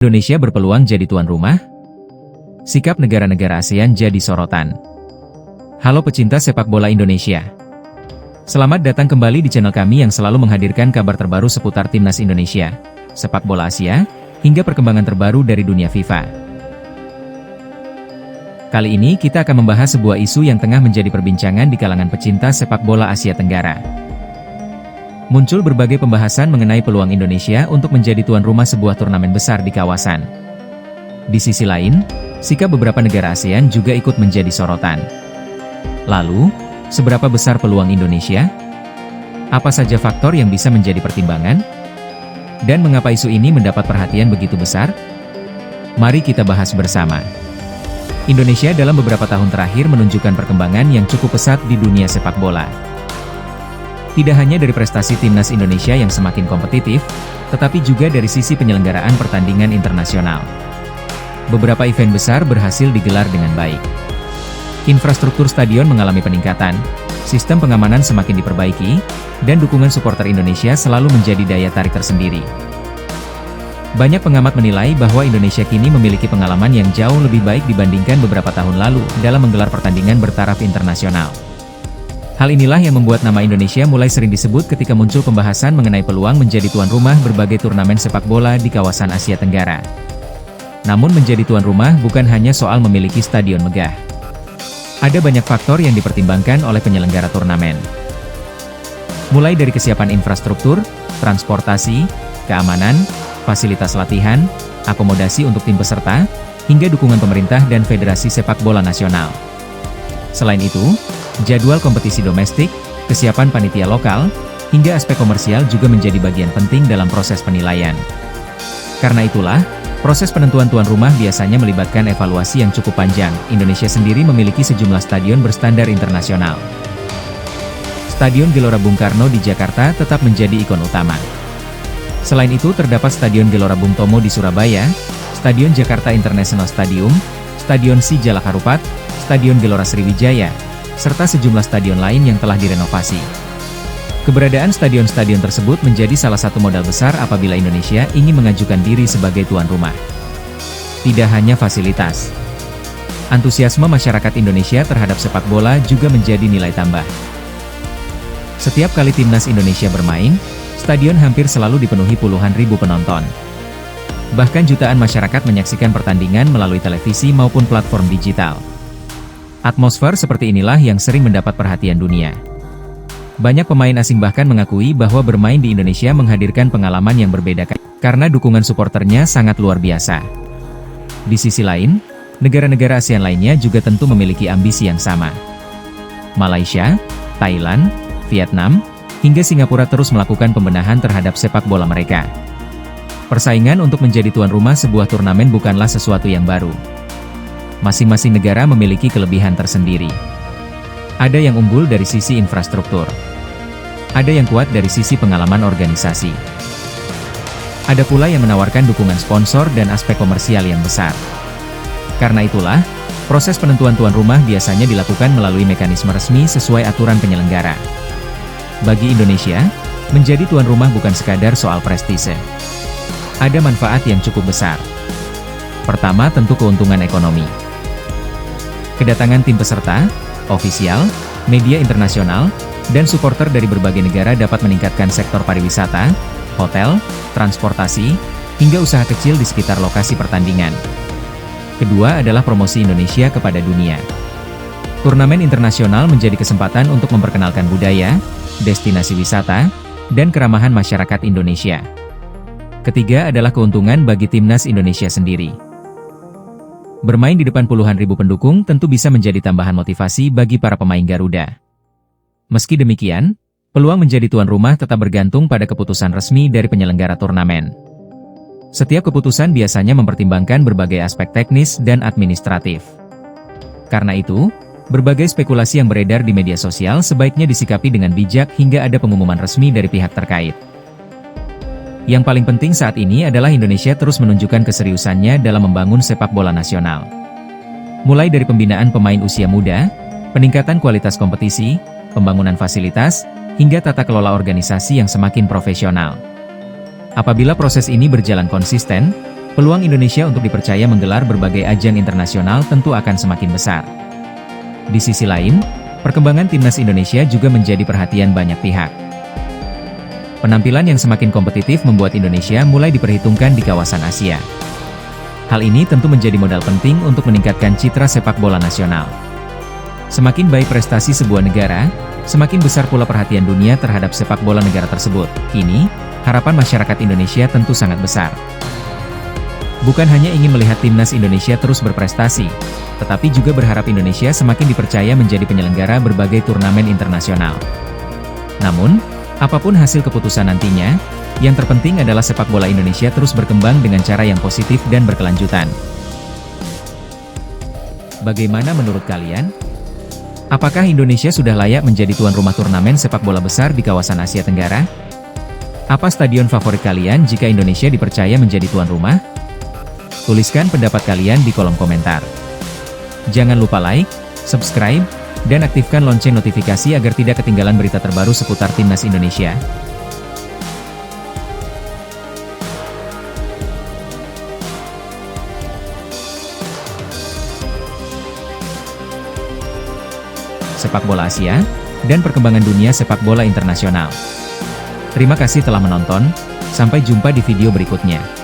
Indonesia berpeluang jadi tuan rumah? Sikap negara-negara ASEAN jadi sorotan. Halo pecinta sepak bola Indonesia. Selamat datang kembali di channel kami yang selalu menghadirkan kabar terbaru seputar timnas Indonesia, sepak bola Asia, hingga perkembangan terbaru dari dunia FIFA. Kali ini kita akan membahas sebuah isu yang tengah menjadi perbincangan di kalangan pecinta sepak bola Asia Tenggara. Muncul berbagai pembahasan mengenai peluang Indonesia untuk menjadi tuan rumah sebuah turnamen besar di kawasan. Di sisi lain, sikap beberapa negara ASEAN juga ikut menjadi sorotan. Lalu, seberapa besar peluang Indonesia? Apa saja faktor yang bisa menjadi pertimbangan? Dan mengapa isu ini mendapat perhatian begitu besar? Mari kita bahas bersama. Indonesia dalam beberapa tahun terakhir menunjukkan perkembangan yang cukup pesat di dunia sepak bola. Tidak hanya dari prestasi timnas Indonesia yang semakin kompetitif, tetapi juga dari sisi penyelenggaraan pertandingan internasional. Beberapa event besar berhasil digelar dengan baik. Infrastruktur stadion mengalami peningkatan, sistem pengamanan semakin diperbaiki, dan dukungan supporter Indonesia selalu menjadi daya tarik tersendiri. Banyak pengamat menilai bahwa Indonesia kini memiliki pengalaman yang jauh lebih baik dibandingkan beberapa tahun lalu dalam menggelar pertandingan bertaraf internasional. Hal inilah yang membuat nama Indonesia mulai sering disebut ketika muncul pembahasan mengenai peluang menjadi tuan rumah berbagai turnamen sepak bola di kawasan Asia Tenggara. Namun menjadi tuan rumah bukan hanya soal memiliki stadion megah. Ada banyak faktor yang dipertimbangkan oleh penyelenggara turnamen. Mulai dari kesiapan infrastruktur, transportasi, keamanan, fasilitas latihan, akomodasi untuk tim peserta, hingga dukungan pemerintah dan federasi sepak bola nasional. Selain itu, jadwal kompetisi domestik, kesiapan panitia lokal, hingga aspek komersial juga menjadi bagian penting dalam proses penilaian. Karena itulah, proses penentuan tuan rumah biasanya melibatkan evaluasi yang cukup panjang. Indonesia sendiri memiliki sejumlah stadion berstandar internasional. Stadion Gelora Bung Karno di Jakarta tetap menjadi ikon utama. Selain itu terdapat Stadion Gelora Bung Tomo di Surabaya, Stadion Jakarta International Stadium, Stadion Sijalak Harupat, Stadion Gelora Sriwijaya, serta sejumlah stadion lain yang telah direnovasi. Keberadaan stadion-stadion tersebut menjadi salah satu modal besar apabila Indonesia ingin mengajukan diri sebagai tuan rumah. Tidak hanya fasilitas. Antusiasme masyarakat Indonesia terhadap sepak bola juga menjadi nilai tambah. Setiap kali timnas Indonesia bermain, stadion hampir selalu dipenuhi puluhan ribu penonton. Bahkan jutaan masyarakat menyaksikan pertandingan melalui televisi maupun platform digital. Atmosfer seperti inilah yang sering mendapat perhatian dunia. Banyak pemain asing bahkan mengakui bahwa bermain di Indonesia menghadirkan pengalaman yang berbeda karena dukungan suporternya sangat luar biasa. Di sisi lain, negara-negara ASEAN lainnya juga tentu memiliki ambisi yang sama. Malaysia, Thailand, Vietnam, hingga Singapura terus melakukan pembenahan terhadap sepak bola mereka. Persaingan untuk menjadi tuan rumah sebuah turnamen bukanlah sesuatu yang baru. Masing-masing negara memiliki kelebihan tersendiri. Ada yang unggul dari sisi infrastruktur. Ada yang kuat dari sisi pengalaman organisasi. Ada pula yang menawarkan dukungan sponsor dan aspek komersial yang besar. Karena itulah, proses penentuan tuan rumah biasanya dilakukan melalui mekanisme resmi sesuai aturan penyelenggara. Bagi Indonesia, menjadi tuan rumah bukan sekadar soal prestise. Ada manfaat yang cukup besar. Pertama tentu keuntungan ekonomi. Kedatangan tim peserta, ofisial, media internasional, dan supporter dari berbagai negara dapat meningkatkan sektor pariwisata, hotel, transportasi, hingga usaha kecil di sekitar lokasi pertandingan. Kedua adalah promosi Indonesia kepada dunia. Turnamen internasional menjadi kesempatan untuk memperkenalkan budaya, destinasi wisata, dan keramahan masyarakat Indonesia. Ketiga adalah keuntungan bagi timnas Indonesia sendiri. Bermain di depan puluhan ribu pendukung tentu bisa menjadi tambahan motivasi bagi para pemain Garuda. Meski demikian, peluang menjadi tuan rumah tetap bergantung pada keputusan resmi dari penyelenggara turnamen. Setiap keputusan biasanya mempertimbangkan berbagai aspek teknis dan administratif. Karena itu, berbagai spekulasi yang beredar di media sosial sebaiknya disikapi dengan bijak hingga ada pengumuman resmi dari pihak terkait. Yang paling penting saat ini adalah Indonesia terus menunjukkan keseriusannya dalam membangun sepak bola nasional. Mulai dari pembinaan pemain usia muda, peningkatan kualitas kompetisi, pembangunan fasilitas, hingga tata kelola organisasi yang semakin profesional. Apabila proses ini berjalan konsisten, peluang Indonesia untuk dipercaya menggelar berbagai ajang internasional tentu akan semakin besar. Di sisi lain, perkembangan timnas Indonesia juga menjadi perhatian banyak pihak. Penampilan yang semakin kompetitif membuat Indonesia mulai diperhitungkan di kawasan Asia. Hal ini tentu menjadi modal penting untuk meningkatkan citra sepak bola nasional. Semakin baik prestasi sebuah negara, semakin besar pula perhatian dunia terhadap sepak bola negara tersebut. Kini, harapan masyarakat Indonesia tentu sangat besar. Bukan hanya ingin melihat timnas Indonesia terus berprestasi, tetapi juga berharap Indonesia semakin dipercaya menjadi penyelenggara berbagai turnamen internasional. Namun, apapun hasil keputusan nantinya, yang terpenting adalah sepak bola Indonesia terus berkembang dengan cara yang positif dan berkelanjutan. Bagaimana menurut kalian? Apakah Indonesia sudah layak menjadi tuan rumah turnamen sepak bola besar di kawasan Asia Tenggara? Apa stadion favorit kalian jika Indonesia dipercaya menjadi tuan rumah? Tuliskan pendapat kalian di kolom komentar. Jangan lupa like, subscribe, dan aktifkan lonceng notifikasi agar tidak ketinggalan berita terbaru seputar timnas Indonesia. Sepak bola Asia, dan perkembangan dunia sepak bola internasional. Terima kasih telah menonton, sampai jumpa di video berikutnya.